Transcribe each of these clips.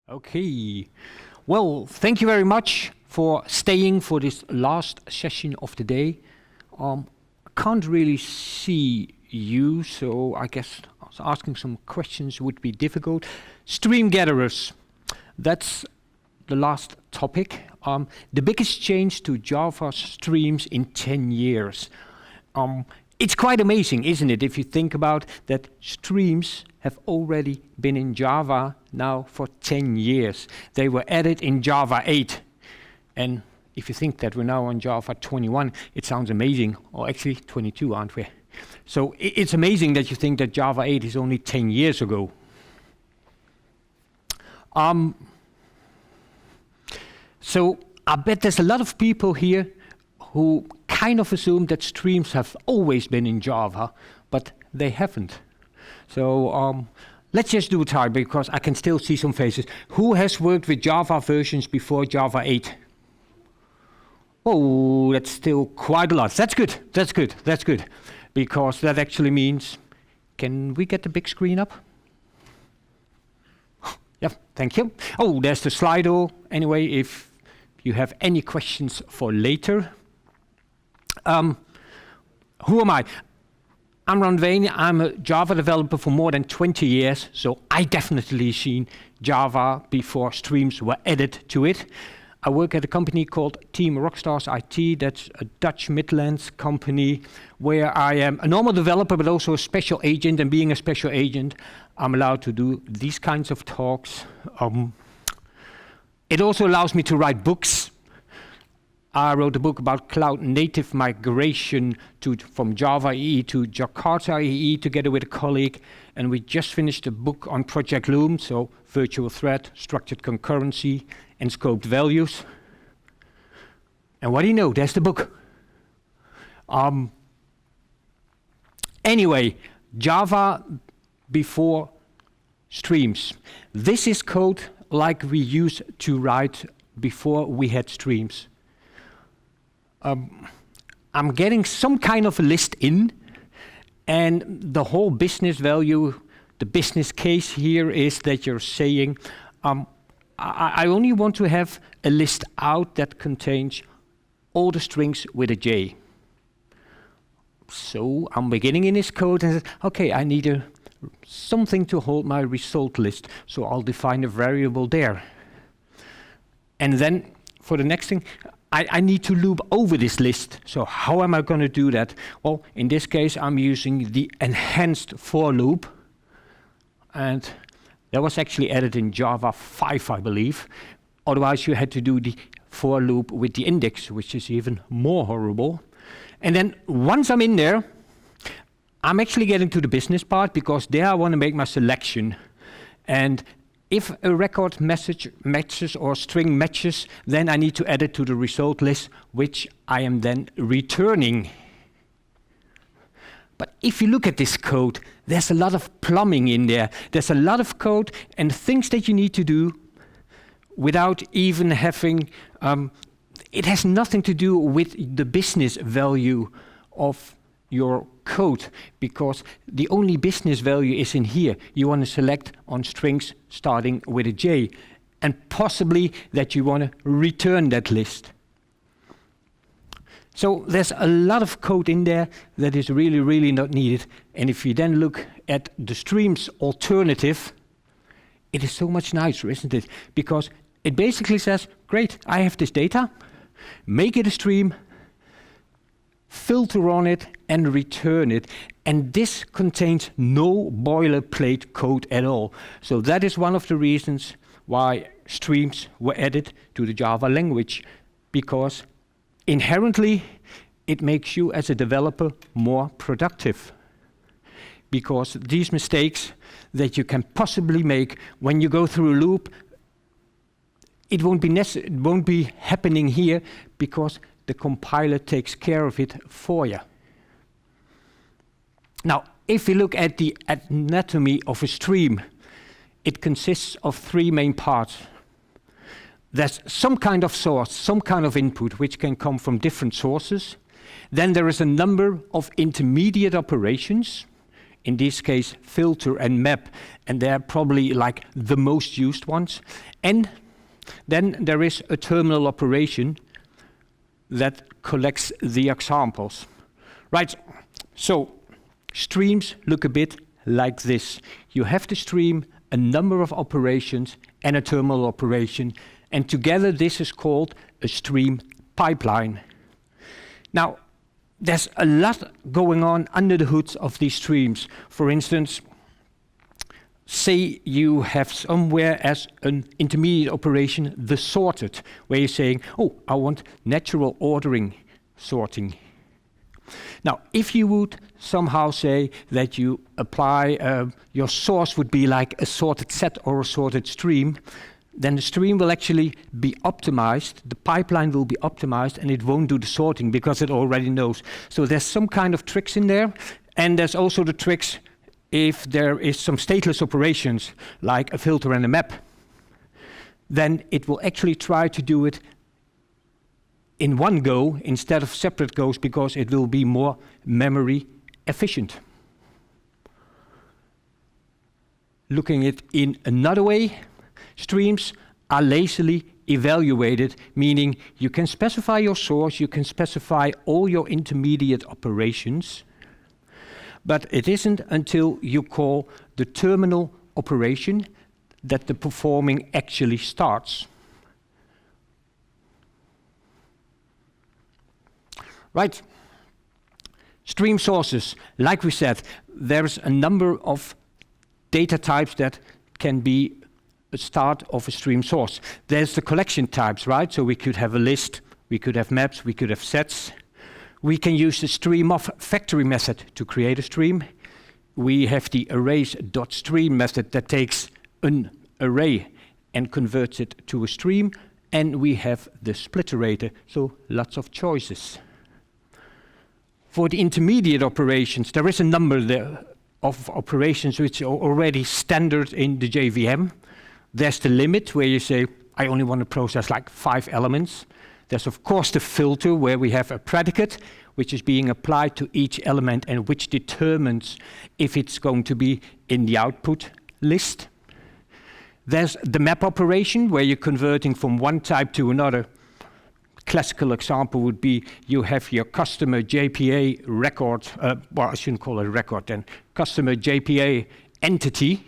Okay. Well, thank you very much for staying for this last session of the day. I can't really see you, so I guess asking some questions would be difficult. Stream gatherers, that's the last topic. The biggest change to Java streams in 10 years. It's quite amazing, isn't it, if you think about that streams have already been in Java now for 10 years. They were added in Java 8. And if you think that we're now on Java 21, it sounds amazing. Or actually 22, aren't we? So it's amazing that you think that Java 8 is only 10 years ago. So I bet there's a lot of people here who kind of assume that streams have always been in Java, but they haven't. So let's just do a try, because I can still see some faces. Who has worked with Java versions before Java 8? Oh, that's still quite a lot. That's good, that's good, that's good. Because that actually means, can we get the big screen up? Yep, thank you. Oh, there's the Slido. Anyway, if you have any questions for later. Who am I? I'm Veen. I'm a Java developer for more than 20 years, so I definitely seen Java before streams were added to it. I work at a company called Team Rockstars IT. That's a Dutch Midlands company where I am a normal developer, but also a special agent. And being a special agent, I'm allowed to do these kinds of talks. It also allows me to write books. I wrote a book about cloud native migration from Java EE to Jakarta EE together with a colleague. And we just finished a book on Project Loom, so virtual thread, structured concurrency, and scoped values. And what do you know? There's the book. Anyway, Java before streams. This is code like we used to write before we had streams. I'm getting some kind of a list in, and the whole business value, the business case here is that you're saying, I only want to have a list out that contains all the strings with a J. So I'm beginning in this code and say, okay, I need something to hold my result list, so I'll define a variable there. And then for the next thing, I need to loop over this list. So how am I going to do that? Well, in this case, I'm using the enhanced for loop. And that was actually added in Java 5, I believe. Otherwise, you had to do the for loop with the index, which is even more horrible. And then once I'm in there, I'm actually getting to the business part, because there I want to make my selection. And if a record message matches or string matches, then I need to add it to the result list, which I am then returning. But if you look at this code, there's a lot of plumbing in there. There's a lot of code and things that you need to do without even having, it has nothing to do with the business value of your code, because the only business value is in here. You want to select on strings starting with a J, and possibly that you want to return that list. So there's a lot of code in there that is really, really not needed. And if you then look at the streams alternative, it is so much nicer, isn't it? Because it basically says, great, I have this data, make it a stream, filter on it, and return it. And this contains no boilerplate code at all. So that is one of the reasons why streams were added to the Java language, because inherently it makes you as a developer more productive. Because these mistakes that you can possibly make when you go through a loop, it won't be happening here, because the compiler takes care of it for you. Now, if you look at the anatomy of a stream, it consists of three main parts. There's some kind of source, some kind of input, which can come from different sources. Then there is a number of intermediate operations. in this case filter and map, and they're probably like the most used ones. And then there is a terminal operation that collects the examples. Right, so streams look a bit like this. You have to stream a number of operations and a terminal operation, and together this is called a stream pipeline. Now, there's a lot going on under the hoods of these streams. For instance, say you have somewhere as an intermediate operation the sorted, where you're saying, oh, I want natural ordering sorting. Now, if you would somehow say that you apply, your source would be like a sorted set or a sorted stream, then the stream will actually be optimized, the pipeline will be optimized, and it won't do the sorting because it already knows. So there's some kind of tricks in there, and there's also the tricks if there is some stateless operations, like a filter and a map. Then it will actually try to do it in one go instead of separate goes, because it will be more memory efficient. Looking at it in another way, streams are lazily evaluated, meaning you can specify your source, you can specify all your intermediate operations, but it isn't until you call the terminal operation that the performing actually starts. Right. Stream sources, like we said, there's a number of data types that can be a start of a stream source. There's the collection types, right? So we could have a list, we could have maps, we could have sets. We can use the stream of factory method to create a stream. We have the arrays.stream method that takes an array and converts it to a stream. And we have the splitterator, so lots of choices. For the intermediate operations, there is a number there of operations which are already standard in the JVM. There's the limit, where you say, I only want to process like 5 elements. There's of course the filter, where we have a predicate, which is being applied to each element and which determines if it's going to be in the output list. There's the map operation, where you're converting from one type to another. Classical example would be you have your customer JPA record, well, I shouldn't call it a record then, customer JPA entity,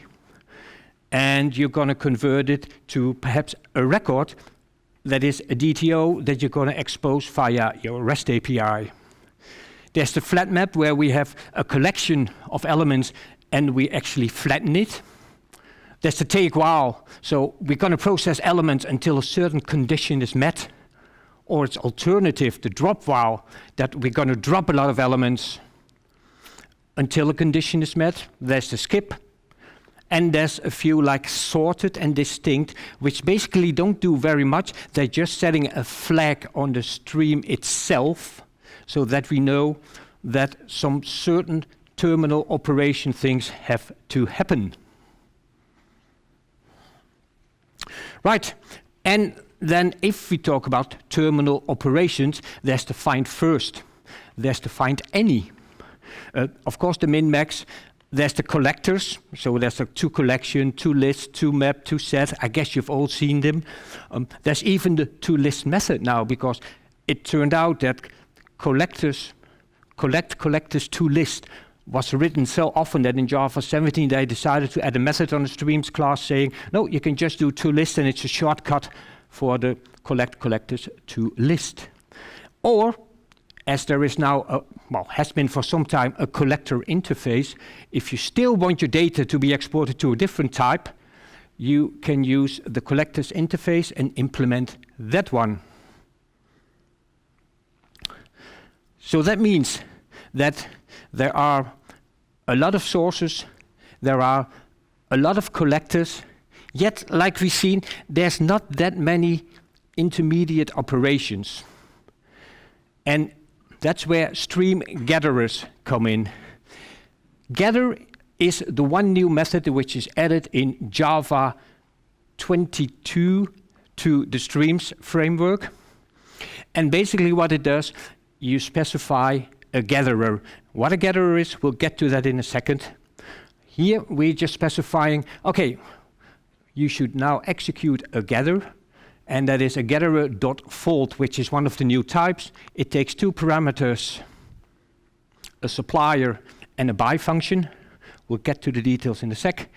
and you're going to convert it to perhaps a record that is a DTO that you're going to expose via your REST API. There's the flat map, where we have a collection of elements and we actually flatten it. There's the take while, so we're going to process elements until a certain condition is met. Or its alternative, the drop while, that we're going to drop a lot of elements until a condition is met. There's the skip. And there's a few like sorted and distinct, which basically don't do very much. They're just setting a flag on the stream itself so that we know that some certain terminal operation things have to happen. Right, and then if we talk about terminal operations, there's the find first, there's the find any. Of course, the min-max, there's the collectors, so there's a to collection, to list, to map, to set. I guess you've all seen them. There's even the to list method now, because it turned out that collectors to list was written so often that in Java 17 they decided to add a method on the streams class saying, no, you can just do to list and it's a shortcut for the collectors to list. Or, as there is now, has been for some time, a collector interface, if you still want your data to be exported to a different type, you can use the collectors interface and implement that one. So that means that there are a lot of sources, there are a lot of collectors, yet, like we've seen, there's not that many intermediate operations. And that's where stream gatherers come in. Gather is the one new method which is added in Java 22 to the streams framework. And basically what it does, you specify a gatherer. What a gatherer is, we'll get to that in a second. Here we're just specifying, okay, you should now execute a getter, and that is a getter.fold, which is one of the new types. It takes two parameters, a supplier and a buy function. We'll get to the details in a sec.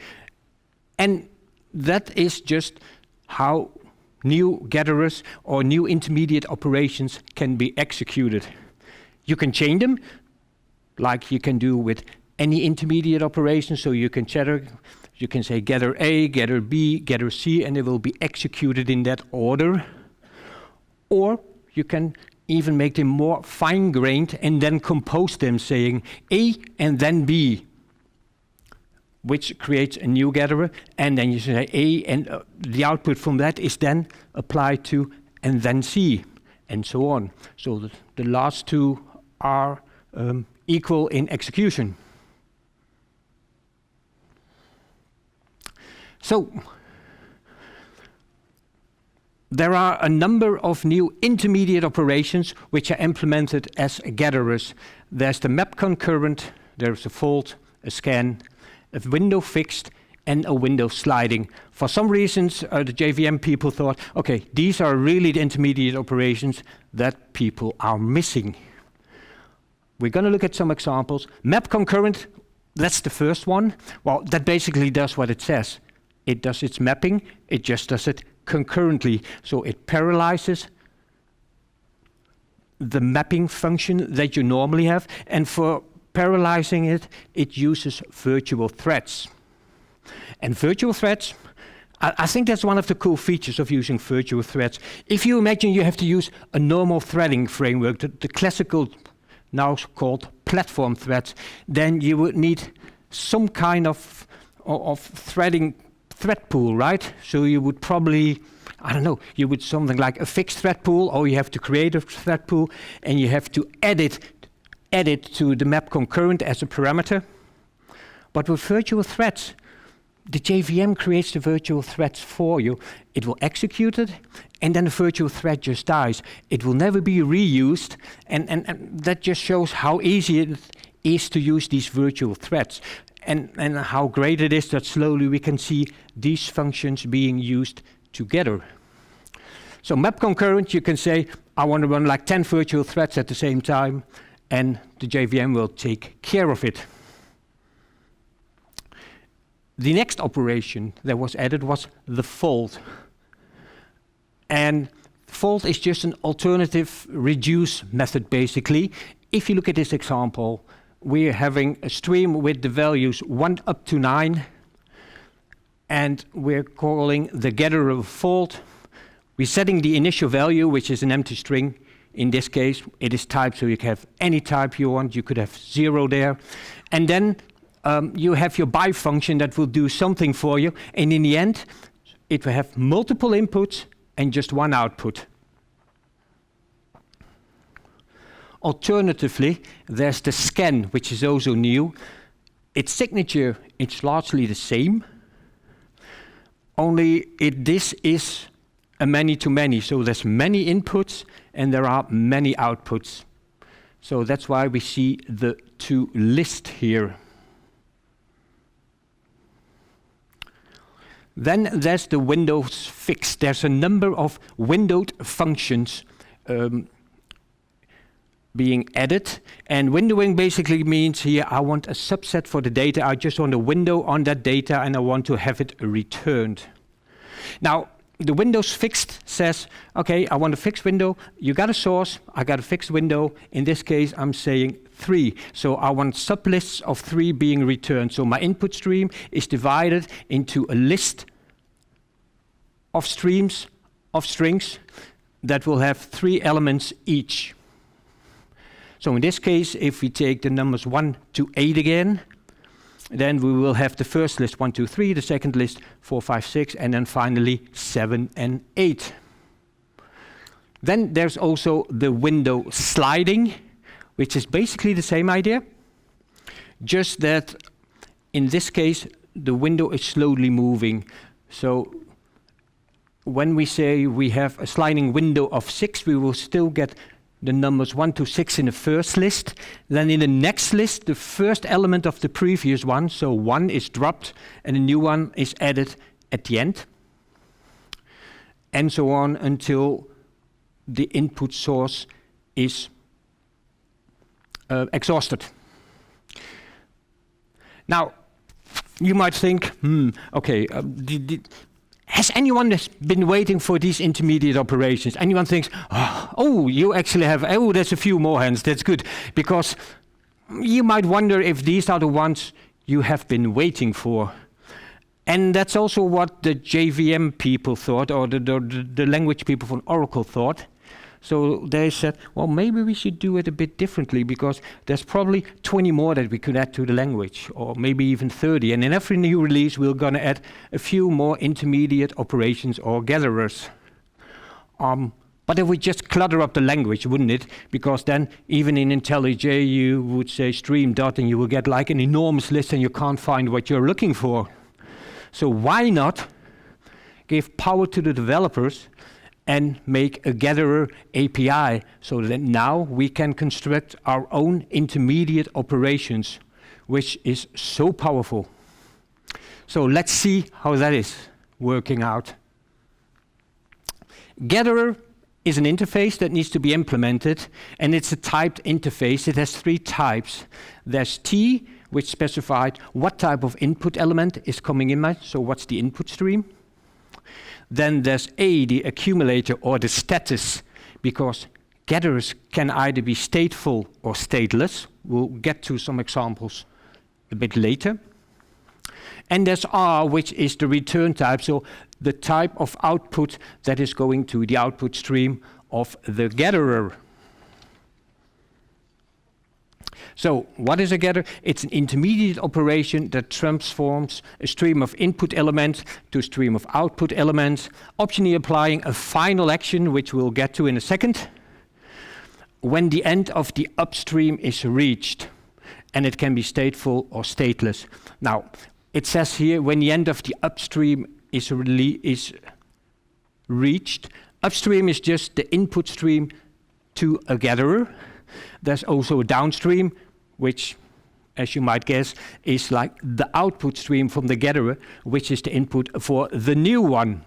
And that is just how new getters or new intermediate operations can be executed. You can chain them, like you can do with any intermediate operation. So you can say getter A, getter B, getter C, and they will be executed in that order. Or you can even make them more fine-grained and then compose them, saying A and then B, which creates a new getter, and then you say A, and the output from that is then applied to and then C, and so on. So the last two are equal in execution. So there are a number of new intermediate operations which are implemented as getters. There's the map concurrent, there's a fold, a scan, a window fixed, and a window sliding. For some reasons, the JVM people thought, okay, these are really the intermediate operations that people are missing. We're going to look at some examples. Map concurrent, that's the first one. Well, that basically does what it says. It does its mapping, it just does it concurrently. So it parallelizes the mapping function that you normally have, and for parallelizing it, it uses virtual threads. And virtual threads, I think that's one of the cool features of using virtual threads. If you imagine you have to use a normal threading framework, the classical, now called platform threads, then you would need some kind of threading thread pool, right? So you would probably, I don't know, you would something like a fixed thread pool, or you have to create a thread pool, and you have to add it to the map concurrent as a parameter. But with virtual threads, the JVM creates the virtual threads for you. It will execute it, and then the virtual thread just dies. It will never be reused, and that just shows how easy it is to use these virtual threads, and how great it is that slowly we can see these functions being used together. So map concurrent, you can say, I want to run like 10 virtual threads at the same time, and the JVM will take care of it. The next operation that was added was the fold. And fold is just an alternative reduce method, basically. If you look at this example, we're having a stream with the values 1 up to 9, and we're calling the getter of fold. We're setting the initial value, which is an empty string. In this case, it is typed, so you can have any type you want. You could have 0 there. And then you have your buy function that will do something for you. And in the end, it will have multiple inputs and just one output. Alternatively, there's the scan, which is also new. Its signature, it's largely the same, only this is a many-to-many. So there's many inputs and there are many outputs. So that's why we see the to list here. Then there's the windows fixed. There's a number of windowed functions being added, and windowing basically means here I want a subset for the data. I just want a window on that data and I want to have it returned. Now the windows fixed says, okay, I want a fixed window. You got a source, I got a fixed window. In this case I'm saying 3, so I want sublists of 3 being returned. So my input stream is divided into a list of streams of strings that will have 3 elements each. So in this case, if we take the numbers 1 to 8 again, then we will have the first list 1, 2, 3, the second list 4, 5, 6, and then finally 7 and 8. Then there's also the window sliding, which is basically the same idea, just that in this case the window is slowly moving. So when we say we have a sliding window of 6, we will still get the numbers 1 to 6 in the first list. Then in the next list, the first element of the previous one, so 1 is dropped and a new one is added at the end. And so on until the input source is exhausted. Now, you might think, okay, has anyone been waiting for these intermediate operations? Anyone thinks, oh, you actually have, oh, there's a few more hands, that's good. Because you might wonder if these are the ones you have been waiting for. And that's also what the JVM people thought, or the language people from Oracle thought. So they said, well, maybe we should do it a bit differently, because there's probably 20 more that we could add to the language, or maybe even 30. And in every new release, we're going to add a few more intermediate operations or gatherers. But if we just clutter up the language, wouldn't it? Because then, even in IntelliJ, you would say stream dot, and you will get like an enormous list, and you can't find what you're looking for. So why not give power to the developers and make a gatherer API, so that now we can construct our own intermediate operations, which is so powerful. So let's see how that is working out. Gatherer is an interface that needs to be implemented, and it's a typed interface. It has 3 types. There's T, which specified what type of input element is coming in, so what's the input stream. Then there's A, the accumulator or the status, because gatherers can either be stateful or stateless. We'll get to some examples a bit later. And there's R, which is the return type, so the type of output that is going to the output stream of the gatherer. So what is a gather? It's an intermediate operation that transforms a stream of input elements to a stream of output elements, optionally applying a final action, which we'll get to in a second, when the end of the upstream is reached. And it can be stateful or stateless. Now, it says here, when the end of the upstream is reached. Upstream is just the input stream to a gatherer. There's also a downstream, which, as you might guess, is like the output stream from the gatherer, which is the input for the new one.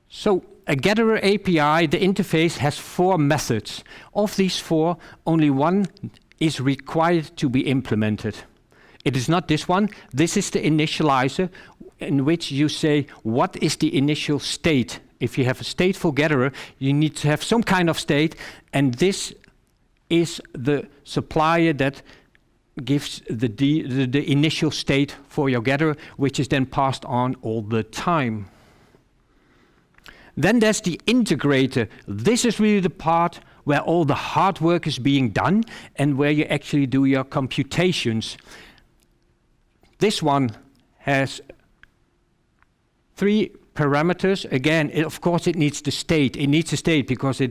So a gatherer API, the interface has 4 methods. Of these 4, only one is required to be implemented. It is not this one. This is the initializer, in which you say, what is the initial state? If you have a stateful gatherer, you need to have some kind of state, and this is the supplier that gives the initial state for your gatherer, which is then passed on all the time. Then there's the integrator. This is really the part where all the hard work is being done and where you actually do your computations. This one has 3 parameters. Again, of course, it needs the state. It needs a state because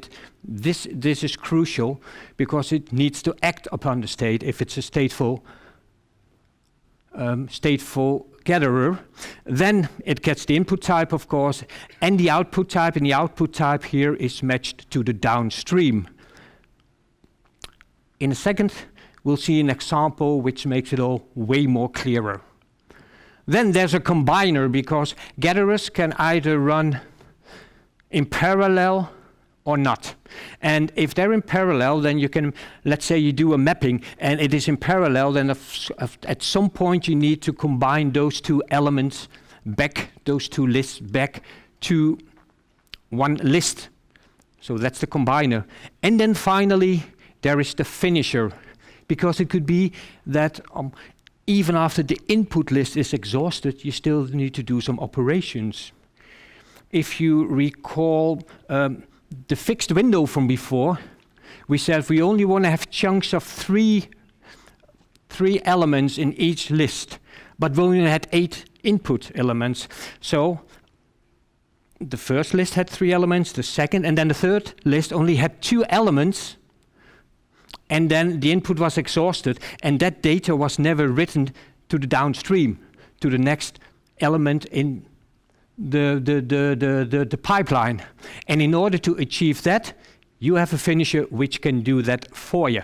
this is crucial, because it needs to act upon the state if it's a stateful gatherer. Then it gets the input type, of course, and the output type. And the output type here is matched to the downstream. In a second, we'll see an example which makes it all way more clearer. Then there's a combiner, because gatherers can either run in parallel or not. And if they're in parallel, then you can, let's say you do a mapping and it is in parallel, then at some point you need to combine those 2 elements back, those 2 lists back to one list. So that's the combiner. And then finally, there is the finisher, because it could be that even after the input list is exhausted, you still need to do some operations. If you recall the fixed window from before, we said we only want to have chunks of 3 elements in each list, but we only had 8 input elements. So the first list had 3 elements, the second, and then the third list only had 2 elements, and then the input was exhausted, and that data was never written to the downstream, to the next element in the pipeline. And in order to achieve that, you have a finisher which can do that for you.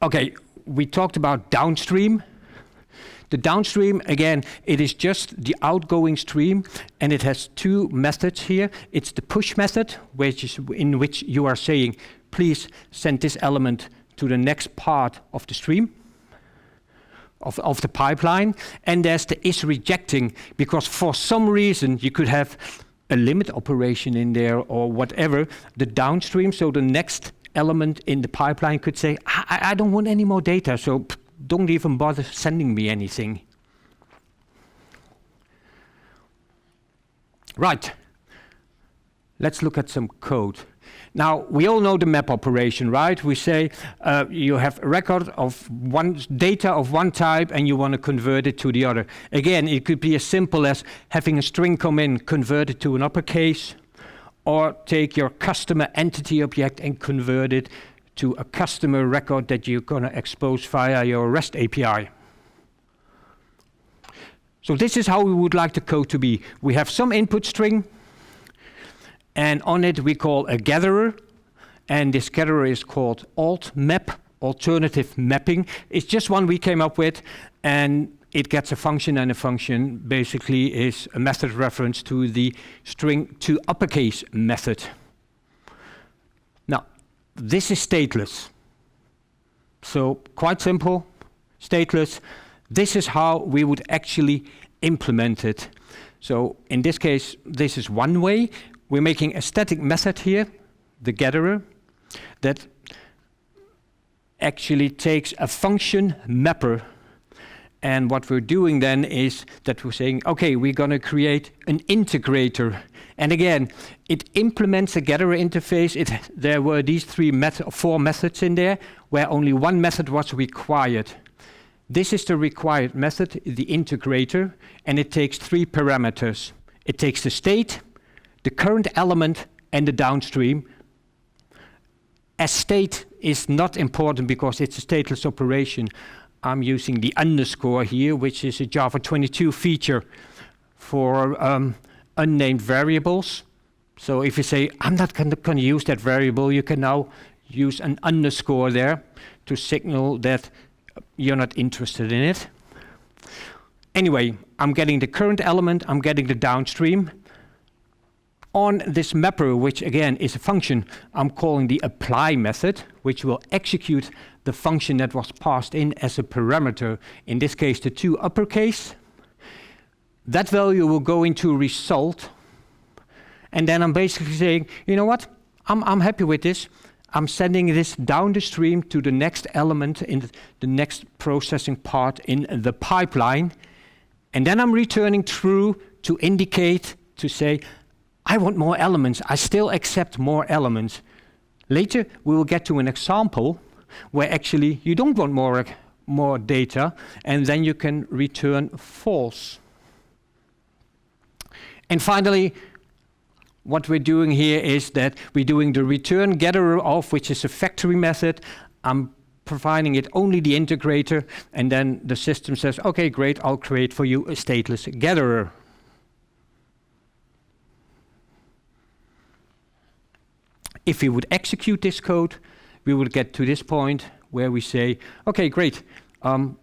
Okay, we talked about downstream. The downstream, again, it is just the outgoing stream, and it has two methods here. It's the push method, in which you are saying, please send this element to the next part of the stream, of the pipeline. And there's the is rejecting, because for some reason you could have a limit operation in there or whatever, the downstream, so the next element in the pipeline could say, I don't want any more data, so don't even bother sending me anything. Right, let's look at some code. Now, we all know the map operation, right? We say you have a record of data of one type and you want to convert it to the other. Again, it could be as simple as having a string come in, convert it to an uppercase, or take your customer entity object and convert it to a customer record that you're going to expose via your REST API. So this is how we would like the code to be. We have some input string, and on it we call a gatherer, and this gatherer is called alt-map, alternative mapping. It's just one we came up with, and it gets a function, and a function basically is a method reference to the string to uppercase method. Now, this is stateless. So quite simple, stateless. This is how we would actually implement it. So in this case, this is one way. We're making a static method here, the gatherer, that actually takes a function mapper. And what we're doing then is that we're saying, okay, we're going to create an integrator. And again, it implements a gatherer interface. There were these four methods in there, where only one method was required. This is the required method, the integrator, and it takes three parameters. It takes the state, the current element, and the downstream. As state is not important because it's a stateless operation. I'm using the underscore here, which is a Java 22 feature for unnamed variables. So if you say, I'm not going to use that variable, you can now use an underscore there to signal that you're not interested in it. Anyway, I'm getting the current element, I'm getting the downstream. On this mapper, which again is a function, I'm calling the apply method, which will execute the function that was passed in as a parameter, in this case the to uppercase. That value will go into a result, and then I'm basically saying, you know what, I'm happy with this. I'm sending this down the stream to the next element in the next processing part in the pipeline, and then I'm returning true to indicate, to say, I want more elements. I still accept more elements. Later, we will get to an example where actually you don't want more data, and then you can return false. And finally, what we're doing here is that we're doing the return gatherer of, which is a factory method. I'm providing it only the integrator, and then the system says, okay, great, I'll create for you a stateless gatherer. If we would execute this code, we would get to this point where we say, okay, great,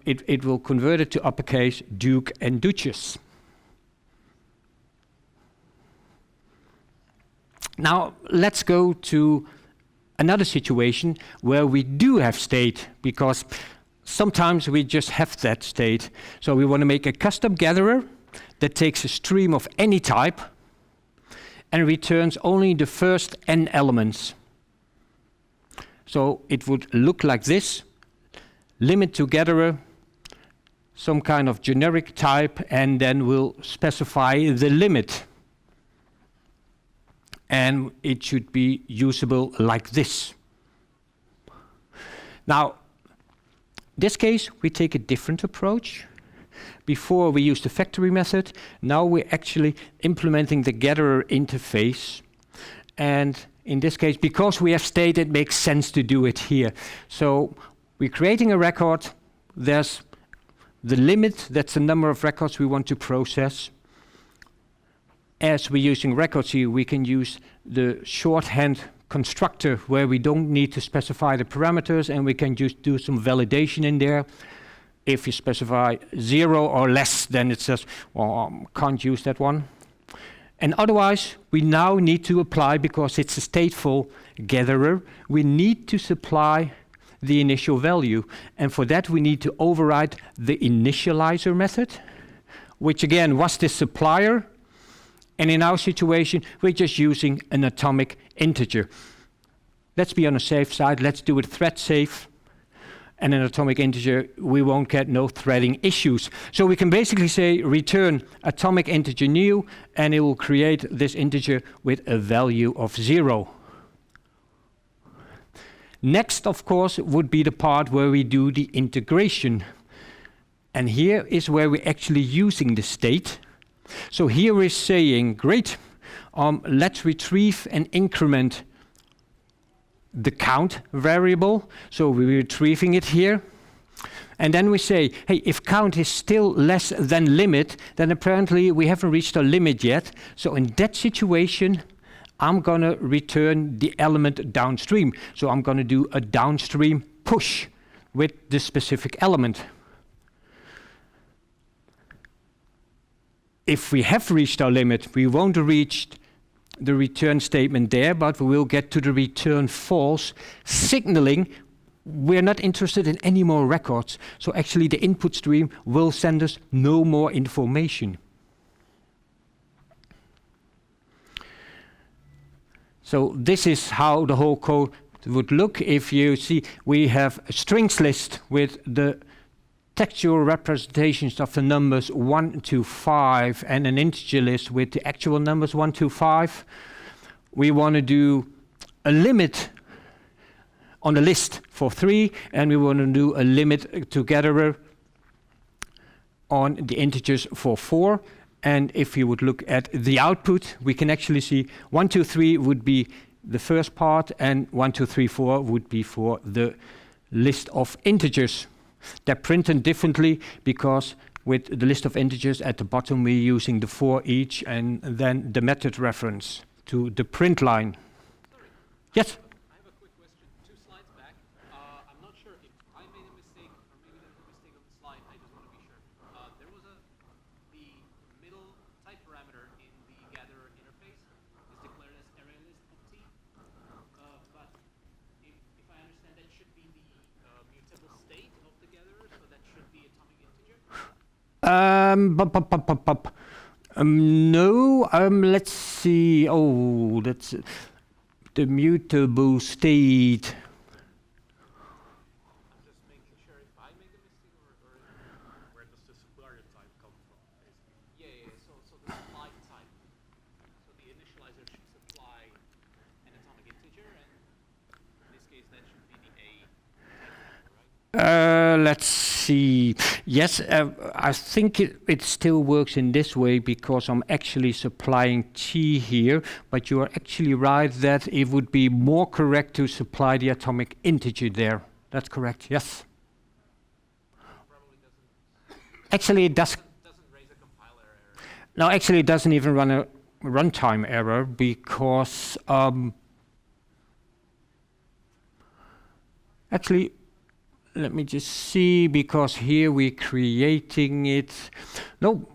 it will convert it to uppercase Duke and Duchess. Now, let's go to another situation where we do have state, because sometimes we just have that state. So we want to make a custom gatherer that takes a stream of any type and returns only the first n elements. So it would look like this: limit to gatherer, some kind of generic type, and then we'll specify the limit. And it should be usable like this. Now, in this case, we take a different approach. Before we used the factory method, now we're actually implementing the gatherer interface. And in this case, because we have state, it makes sense to do it here. So we're creating a record. There's the limit, that's the number of records we want to process. As we're using records here, we can use the shorthand constructor where we don't need to specify the parameters, and we can just do some validation in there. If you specify 0 or less, then it says, well, can't use that one. And otherwise, we now need to apply, because it's a stateful gatherer, we need to supply the initial value. And for that, we need to override the initializer method, which again was the supplier. And in our situation, we're just using an atomic integer. Let's be on the safe side. Let's do it thread safe. And an atomic integer, we won't get no threading issues. So we can basically say return atomic integer new, and it will create this integer with a value of 0. Next, of course, would be the part where we do the integration. And here is where we're actually using the state. So here we're saying, great, let's retrieve and increment the count variable. So we're retrieving it here. And then we say, hey, if count is still less than limit, then apparently we haven't reached our limit yet. So in that situation, I'm going to return the element downstream. So I'm going to do a downstream push with the specific element. If we have reached our limit, we won't reach the return statement there, but we will get to the return false, signaling we're not interested in any more records. So actually the input stream will send us no more information. So this is how the whole code would look. If you see, we have a strings list with the textual representations of the numbers 1 to 5 and an integer list with the actual numbers 1 to 5. We want to do a limit on the list for 3, and we want to do a limit together on the integers for 4. And if you would look at the output, we can actually see 1, 2, 3 would be the first part, and 1, 2, 3, 4 would be for the list of integers. They're printed differently because with the list of integers at the bottom we're using the for each and then the method reference to the print line. Sorry. Yes? I have a quick question. 2 slides back, I'm not sure if I made a mistake or maybe there was a mistake on the slide. I just want to be sure. There was the middle type parameter in the gatherer interface is declared as array list of t. But if I understand, that should be the mutable state of the gatherer, so that should be atomic integer. No, let's see. Oh, that's the mutable state. I'm just making sure if I made a mistake or Where does the supplier type come from, basically? yeah. So the supply type. So the initializer should supply an atomic integer, and in this case that should be the A type parameter, right? Let's see. Yes, I think it still works in this way because I'm actually supplying t here, but you are actually right that it would be more correct to supply the atomic integer there. That's correct, yes. Probably doesn't. Actually, it does. Doesn't raise a compiler error. No, actually, it doesn't even run a runtime error because actually, let me just see, because here we're creating it. No,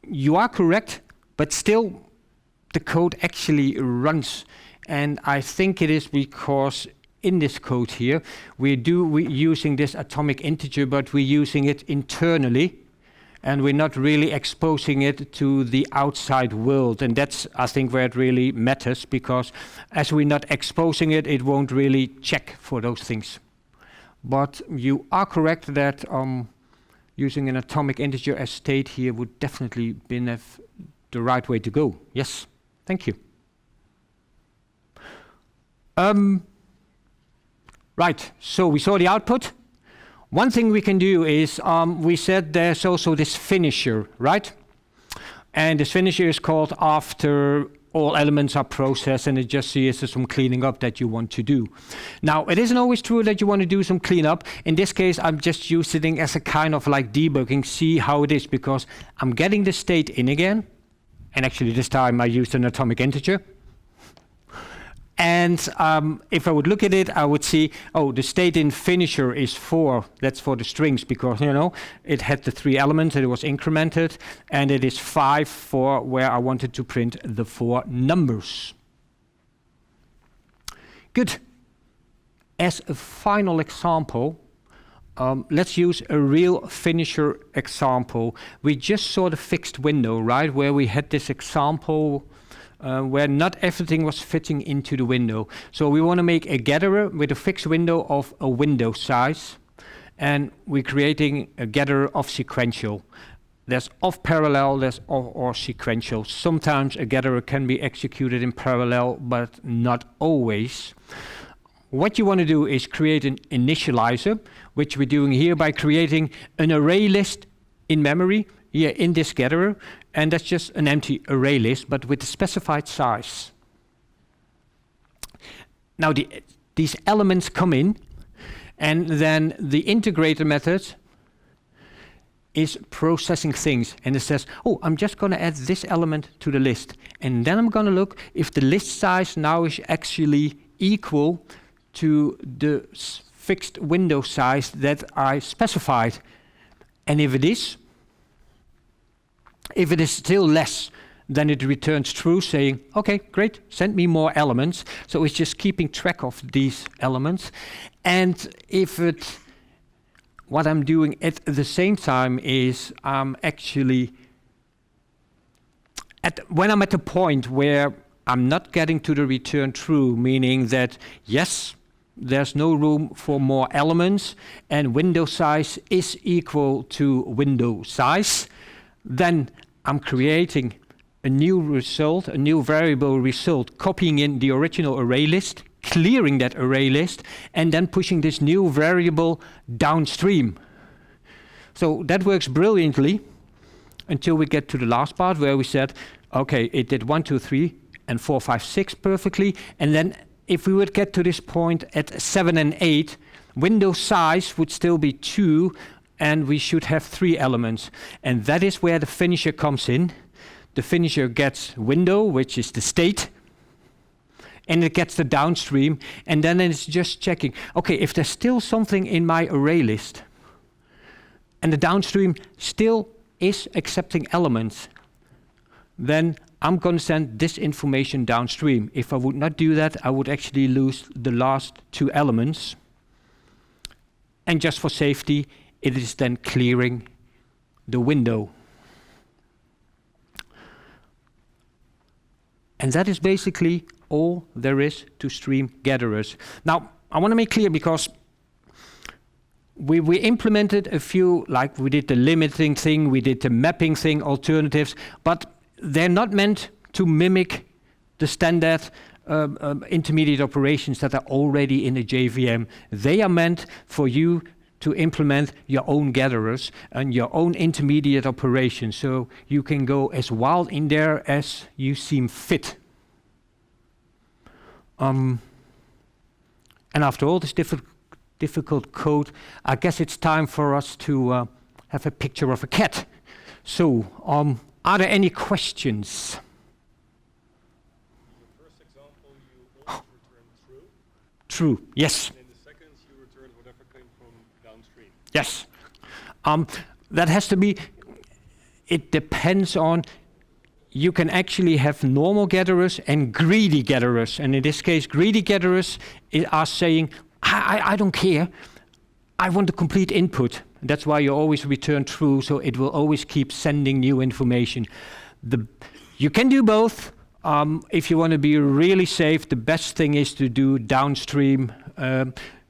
you are correct, but still the code actually runs. And I think it is because in this code here, we're using this atomic integer, but we're using it internally. And we're not really exposing it to the outside world. And that's, I think, where it really matters, because as we're not exposing it, it won't really check for those things. But you are correct that using an atomic integer as state here would definitely be the right way to go. Yes, thank you. Right, so we saw the output. One thing we can do is, we said there's also this finisher, right? And this finisher is called after all elements are processed and it just sees some cleaning up that you want to do. Now, it isn't always true that you want to do some cleanup. In this case, I'm just using it as a kind of like debugging, see how it is, because I'm getting the state in again. And actually this time I used an atomic integer. And if I would look at it, I would see, oh, the state in finisher is 4. That's for the strings because, you know, it had the 3 elements and it was incremented. And it is 5 for where I wanted to print the 4 numbers. Good. As a final example, let's use a real finisher example. We just saw the fixed window, right, where we had this example where not everything was fitting into the window. So we want to make a gatherer with a fixed window of a window size, and we're creating a gatherer of sequential. There's of parallel, there's of or sequential. Sometimes a gatherer can be executed in parallel, but not always. What you want to do is create an initializer, which we're doing here by creating an array list in memory here in this gatherer, and that's just an empty array list, but with a specified size. Now these elements come in, and then the integrator method is processing things, and it says, oh, I'm just going to add this element to the list, and then I'm going to look if the list size now is actually equal to the fixed window size that I specified. And if it is still less, then it returns true, saying, okay, great, send me more elements. So it's just keeping track of these elements. And what I'm doing at the same time is I'm actually, when I'm at the point where I'm not getting to the return true, meaning that, yes, there's no room for more elements, and window size is equal to window size, then I'm creating a new result, a new variable result, copying in the original array list, clearing that array list, and then pushing this new variable downstream. So that works brilliantly until we get to the last part where we said, okay, it did 1, 2, 3, and 4, 5, 6 perfectly, and then if we would get to this point at 7 and 8, window size would still be 2, and we should have 3 elements. And that is where the finisher comes in. The finisher gets window, which is the state, and it gets the downstream, and then it's just checking, okay, if there's still something in my array list, and the downstream still is accepting elements, then I'm going to send this information downstream. If I would not do that, I would actually lose the last 2 elements. And just for safety, it is then clearing the window. And that is basically all there is to stream gatherers. Now, I want to make clear, because we implemented a few, like we did the limiting thing, we did the mapping thing, alternatives, but they're not meant to mimic the standard intermediate operations that are already in a JVM. They are meant for you to implement your own gatherers and your own intermediate operations, so you can go as wild in there as you seem fit. And after all this difficult code, I guess it's time for us to have a picture of a cat. So, are there any questions? In the first example, you always return true. True, yes. And in the second, you return whatever came from downstream. Yes. That has to be, it depends on, you can actually have normal gatherers and greedy gatherers. And in this case, greedy gatherers are saying, I don't care. I want the complete input. That's why you always return true, so it will always keep sending new information. You can do both. If you want to be really safe, the best thing is to do downstream,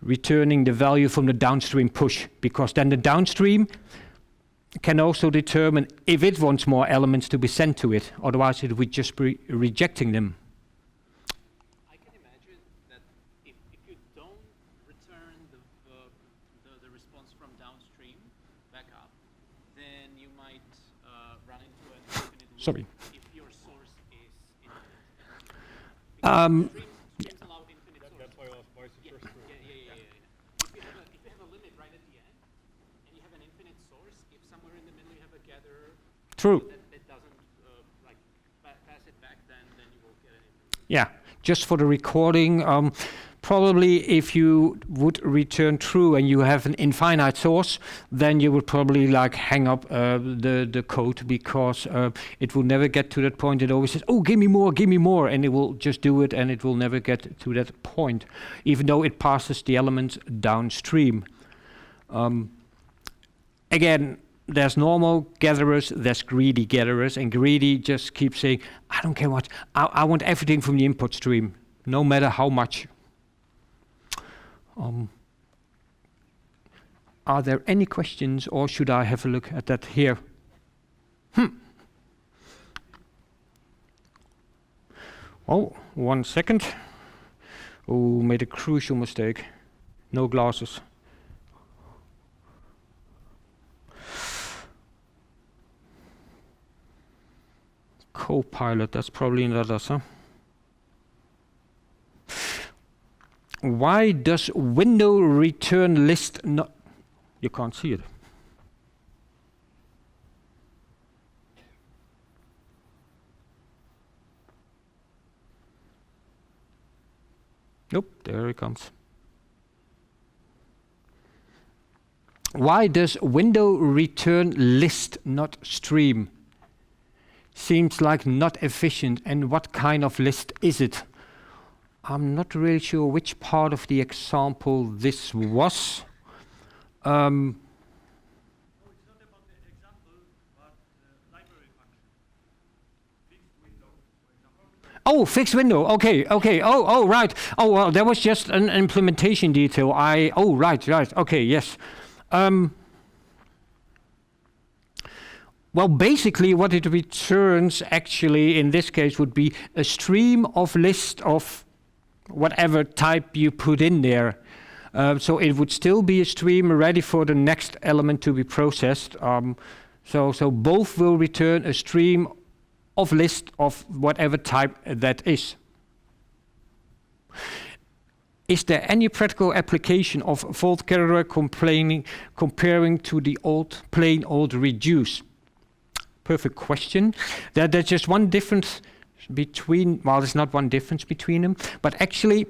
returning the value from the downstream push, because then the downstream can also determine if it wants more elements to be sent to it. Otherwise, it would just be rejecting them. I can imagine that if you don't return the response from downstream back up, then you might run into an infinite loop Sorry. if your source is infinite. Streams allow infinite sources. That's why I asked, why is the first rule? If you have a limit right at the end, and you have an infinite source, if somewhere in the middle you have a gatherer True. that doesn't like pass it back, then you will get an infinite. Yeah, just for the recording, probably if you would return true and you have an infinite source, then you would probably like hang up the code, because it will never get to that point. It always says, oh, give me more, and it will just do it, and it will never get to that point, even though it passes the elements downstream. Again, there's normal gatherers, there's greedy gatherers, and greedy just keeps saying, I don't care what, I want everything from the input stream, no matter how much. Are there any questions, or should I have a look at that here? Oh, 1 second. Oh, made a crucial mistake. No glasses. Copilot, that's probably not us, huh? Why does window return list not... You can't see it. Nope, there it comes. Why does window return list not stream? Seems like not efficient, and what kind of list is it? I'm not really sure which part of the example this was. No, it's not about the example, but the library function. Fixed window, for example. Oh, fixed window. Okay. Oh, right. Oh, well, that was just an implementation detail. Oh, right. Okay, yes. Well, basically what it returns actually in this case would be a stream of list of whatever type you put in there. So it would still be a stream ready for the next element to be processed. So both will return a stream of list of whatever type that is. Is there any practical application of fault category comparing to the plain old reduce? Perfect question. There's just one difference between, well, there's not one difference between them, but actually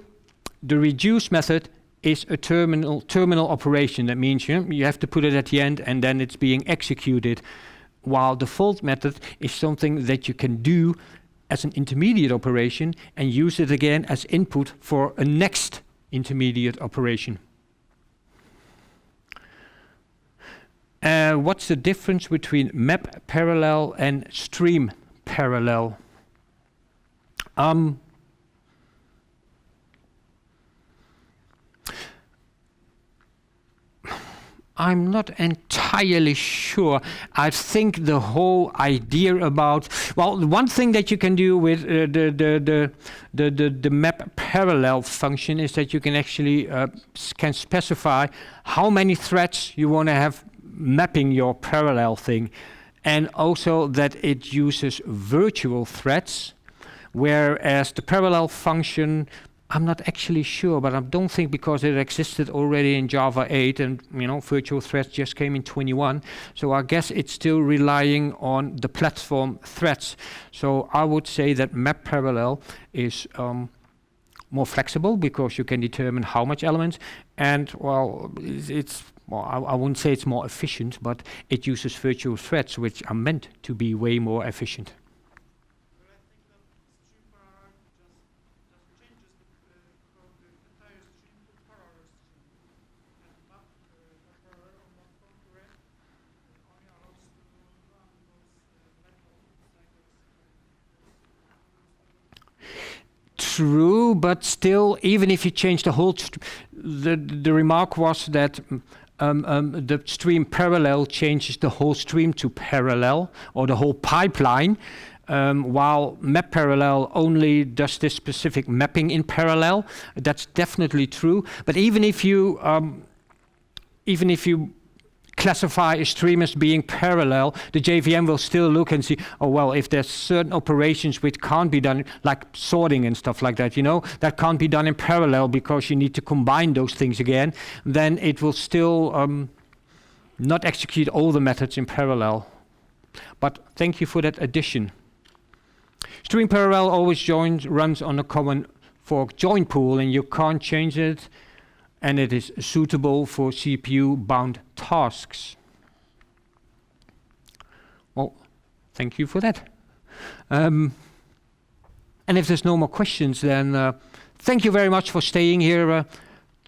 the reduce method is a terminal operation. That means you have to put it at the end and then it's being executed, while the fault method is something that you can do as an intermediate operation and use it again as input for a next intermediate operation. What's the difference between map parallel and stream parallel? I'm not entirely sure. I think the whole idea about, well, one thing that you can do with the map parallel function is that you can actually can specify how many threads you want to have mapping your parallel thing, and also that it uses virtual threads, whereas the parallel function, I'm not actually sure, but I don't think, because it existed already in Java 8 and virtual threads just came in 21, so I guess it's still relying on the platform threads. So I would say that map parallel is more flexible because you can determine how much elements, and well, I wouldn't say it's more efficient, but it uses virtual threads, which are meant to be way more efficient. But I think that stream parallel just changes from the entire stream to parallel stream. And map parallel or map concurrent only allows to run those methods like True, but still, even if you change the whole, the remark was that the stream parallel changes the whole stream to parallel, or the whole pipeline, while map parallel only does this specific mapping in parallel. That's definitely true. But even if you classify a stream as being parallel, the JVM will still look and see, oh well, if there's certain operations which can't be done, like sorting and stuff like that, that can't be done in parallel because you need to combine those things again, then it will still not execute all the methods in parallel. But thank you for that addition. Stream parallel always runs on a common fork join pool, and you can't change it, and it is suitable for CPU-bound tasks. Well, thank you for that. And if there's no more questions, then thank you very much for staying here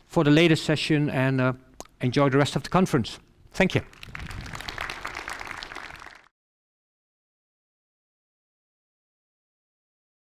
for the latest session, and enjoy the rest of the conference. Thank you.